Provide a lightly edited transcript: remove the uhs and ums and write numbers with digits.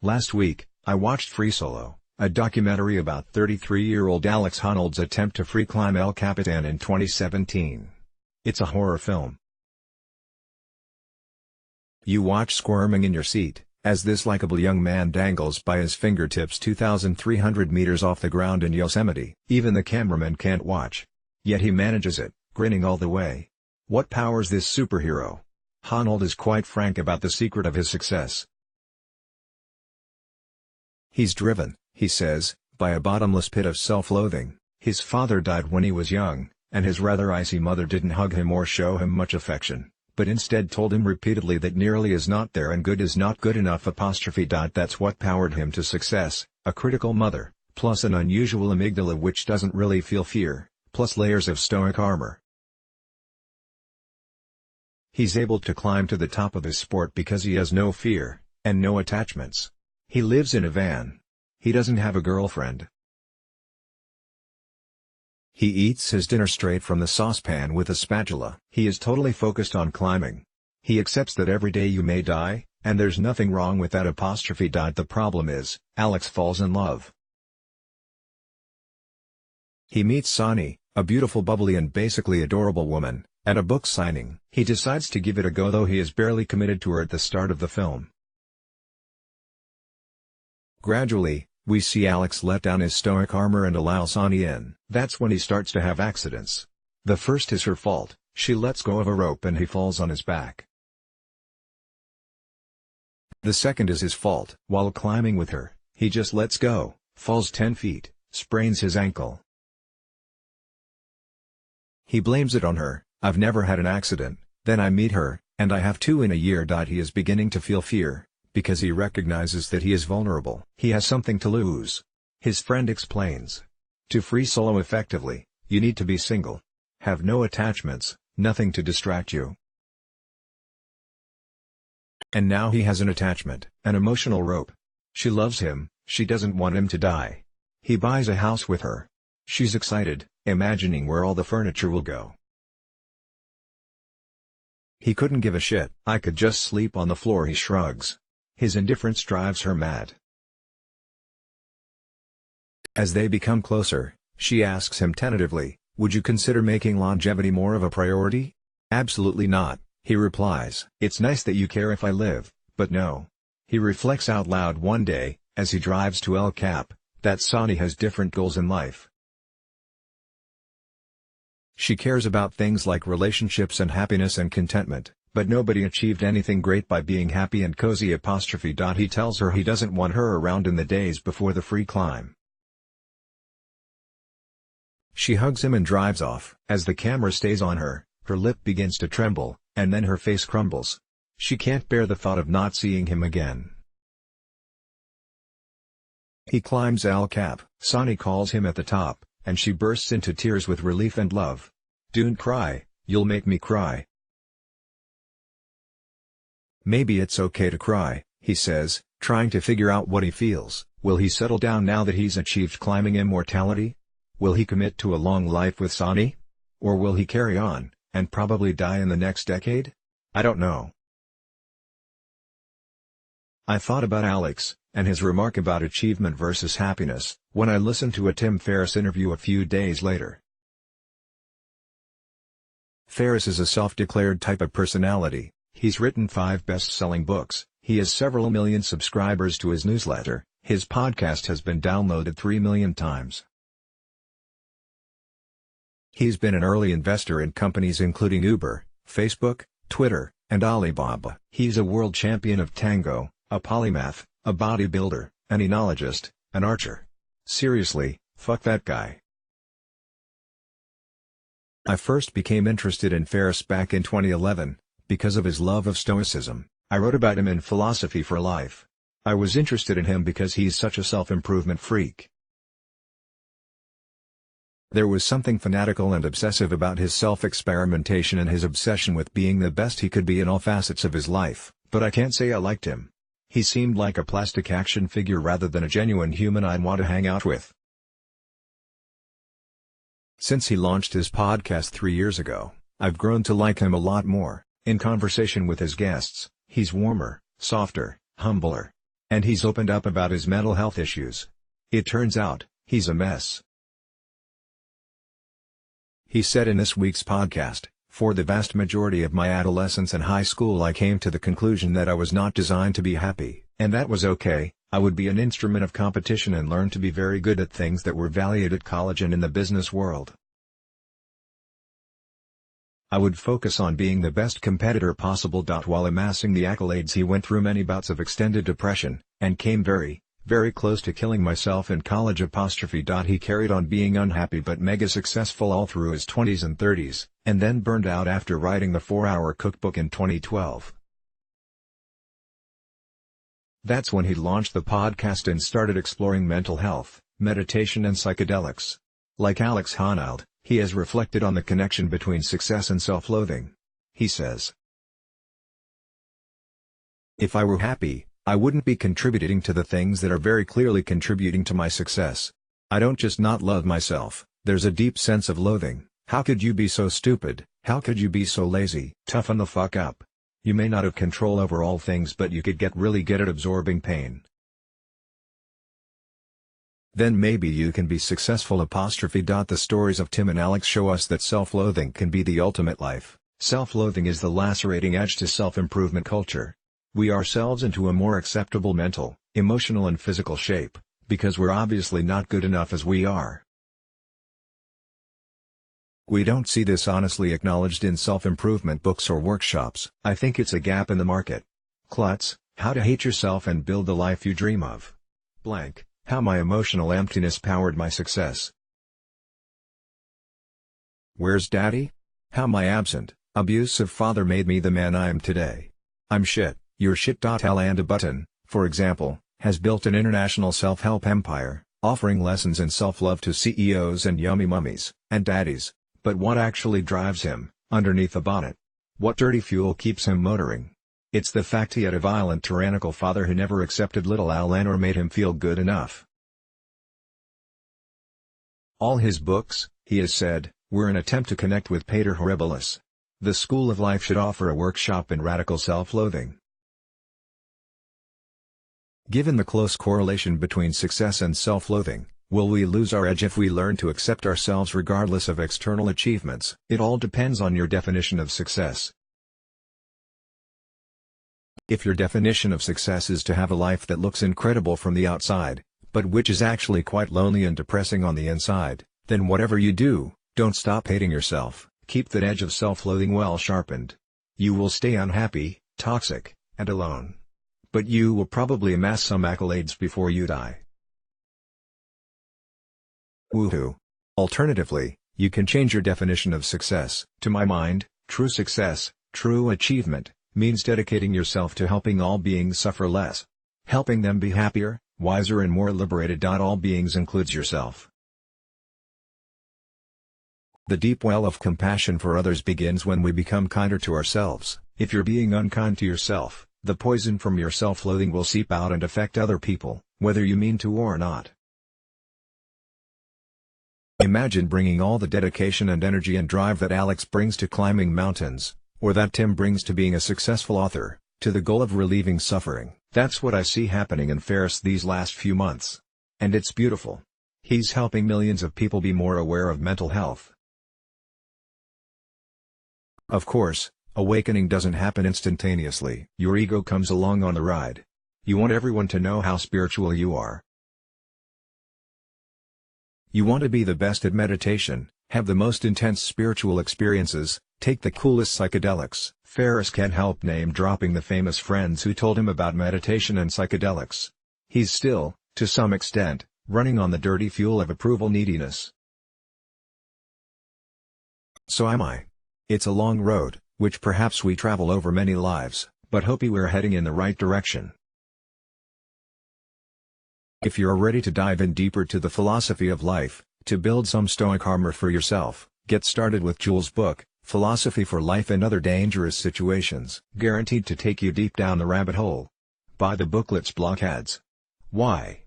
Last week, I watched Free Solo, a documentary about 33-year-old Alex Honnold's attempt to free climb El Capitan in 2017. It's a horror film. You watch squirming in your seat, as this likable young man dangles by his fingertips 2,300 meters off the ground in Yosemite. Even the cameraman can't watch. Yet he manages it, grinning all the way. What powers this superhero? Honnold is quite frank about the secret of his success. He's driven, he says, by a bottomless pit of self-loathing. His father died when he was young, and his rather icy mother didn't hug him or show him much affection, but instead told him repeatedly that nearly is not there and good is not good enough. That's what powered him to success, a critical mother, plus an unusual amygdala which doesn't really feel fear, plus layers of stoic armor. He's able to climb to the top of his sport because he has no fear, and no attachments. He lives in a van. He doesn't have a girlfriend. He eats his dinner straight from the saucepan with a spatula. He is totally focused on climbing. He accepts that every day you may die, and there's nothing wrong with that. The problem is, Alex falls in love. He meets Sonny, a beautiful, bubbly and basically adorable woman, at a book signing. He decides to give it a go, though he is barely committed to her at the start of the film. Gradually, we see Alex let down his stoic armor and allow Sonny in. That's when he starts to have accidents. The first is her fault. She lets go of a rope and he falls on his back. The second is his fault. While climbing with her, he just lets go, falls 10 feet, sprains his ankle. He blames it on her. I've never had an accident, then I meet her, and I have 2 in a year. He is beginning to feel fear, because he recognizes that he is vulnerable. He has something to lose. His friend explains. To free solo effectively, you need to be single. Have no attachments, nothing to distract you. And now he has an attachment. An emotional rope. She loves him, she doesn't want him to die. He buys a house with her. She's excited, imagining where all the furniture will go. He couldn't give a shit. I could just sleep on the floor, he shrugs. His indifference drives her mad. As they become closer, she asks him tentatively, "Would you consider making longevity more of a priority?" "Absolutely not," he replies. "It's nice that you care if I live, but no." He reflects out loud one day, as he drives to El Cap, that Sonny has different goals in life. She cares about things like relationships and happiness and contentment, but nobody achieved anything great by being happy and cozy. He tells her he doesn't want her around in the days before the free climb. She hugs him and drives off. As the camera stays on her, her lip begins to tremble, and then her face crumbles. She can't bear the thought of not seeing him again. He climbs El Cap. Sonny calls him at the top, and she bursts into tears with relief and love. "Don't cry, you'll make me cry." "Maybe it's okay to cry," he says, trying to figure out what he feels. Will he settle down now that he's achieved climbing immortality? Will he commit to a long life with Sonny? Or will he carry on, and probably die in the next decade? I don't know. I thought about Alex, and his remark about achievement versus happiness, when I listened to a Tim Ferriss interview a few days later. Ferriss is a self-declared type of personality. He's written 5 best-selling books, he has several million subscribers to his newsletter, his podcast has been downloaded 3 million times. He's been an early investor in companies including Uber, Facebook, Twitter, and Alibaba. He's a world champion of tango, a polymath, a bodybuilder, an enologist, an archer. Seriously, fuck that guy. I first became interested in Ferriss back in 2011, because of his love of Stoicism. I wrote about him in Philosophy for Life. I was interested in him because he's such a self-improvement freak. There was something fanatical and obsessive about his self-experimentation and his obsession with being the best he could be in all facets of his life, but I can't say I liked him. He seemed like a plastic action figure rather than a genuine human I'd want to hang out with. Since he launched his podcast 3 years ago, I've grown to like him a lot more. In conversation with his guests, he's warmer, softer, humbler. and he's opened up about his mental health issues. It turns out, he's a mess. He said in this week's podcast, "For the vast majority of my adolescence and high school I came to the conclusion that I was not designed to be happy, and that was okay. I would be an instrument of competition and learn to be very good at things that were valued at college and in the business world. I would focus on being the best competitor possible." While amassing the accolades, he went through many bouts of extended depression, and came very, very close to killing myself in college. He carried on being unhappy but mega successful all through his 20s and 30s, and then burned out after writing the 4-Hour Cookbook in 2012. That's when he launched the podcast and started exploring mental health, meditation and psychedelics. Like Alex Honnold, he has reflected on the connection between success and self-loathing. He says, "If I were happy, I wouldn't be contributing to the things that are very clearly contributing to my success. I don't just not love myself, there's a deep sense of loathing. How could you be so stupid? How could you be so lazy? Toughen the fuck up. You may not have control over all things, but you could get really good at absorbing pain. Then maybe you can be successful." The stories of Tim and Alex show us that self-loathing can be the ultimate life. Self-loathing is the lacerating edge to self-improvement culture. We ourselves into a more acceptable mental, emotional and physical shape, because we're obviously not good enough as we are. We don't see this honestly acknowledged in self-improvement books or workshops. I think it's a gap in the market. Klutz, How to Hate Yourself and Build the Life You Dream of. Blank, How My Emotional Emptiness Powered My Success. Where's Daddy? How My Absent, Abusive Father Made Me the Man I Am Today. I'm Shit. Your Shit. Alanda Button, for example, has built an international self-help empire, offering lessons in self-love to CEOs and yummy mummies, and daddies. But what actually drives him, underneath the bonnet? What dirty fuel keeps him motoring? It's the fact he had a violent, tyrannical father who never accepted little Alan or made him feel good enough. All his books, he has said, were an attempt to connect with Pater Horribilis. The School of Life should offer a workshop in radical self-loathing. Given the close correlation between success and self-loathing, will we lose our edge if we learn to accept ourselves regardless of external achievements? It all depends on your definition of success. If your definition of success is to have a life that looks incredible from the outside, but which is actually quite lonely and depressing on the inside, then whatever you do, don't stop hating yourself. Keep that edge of self-loathing well sharpened. You will stay unhappy, toxic, and alone. But you will probably amass some accolades before you die. Woohoo! Alternatively, you can change your definition of success. To my mind, true success, true achievement, means dedicating yourself to helping all beings suffer less. Helping them be happier, wiser and more liberated. All beings includes yourself. The deep well of compassion for others begins when we become kinder to ourselves. If you're being unkind to yourself, the poison from your self-loathing will seep out and affect other people, whether you mean to or not. Imagine bringing all the dedication and energy and drive that Alex brings to climbing mountains, or that Tim brings to being a successful author, to the goal of relieving suffering. That's what I see happening in Ferris these last few months. And it's beautiful. He's helping millions of people be more aware of mental health. Of course, awakening doesn't happen instantaneously. Your ego comes along on the ride. You want everyone to know how spiritual you are. You want to be the best at meditation, have the most intense spiritual experiences, take the coolest psychedelics. Ferris can't help name-dropping the famous friends who told him about meditation and psychedelics. He's still, to some extent, running on the dirty fuel of approval neediness. So am I. It's a long road, which perhaps we travel over many lives, but hope we're heading in the right direction. If you're ready to dive in deeper to the philosophy of life, to build some stoic armor for yourself, get started with Jules' book, Philosophy for Life and Other Dangerous Situations. Guaranteed to take you deep down the rabbit hole. Buy the booklet's block ads. Why?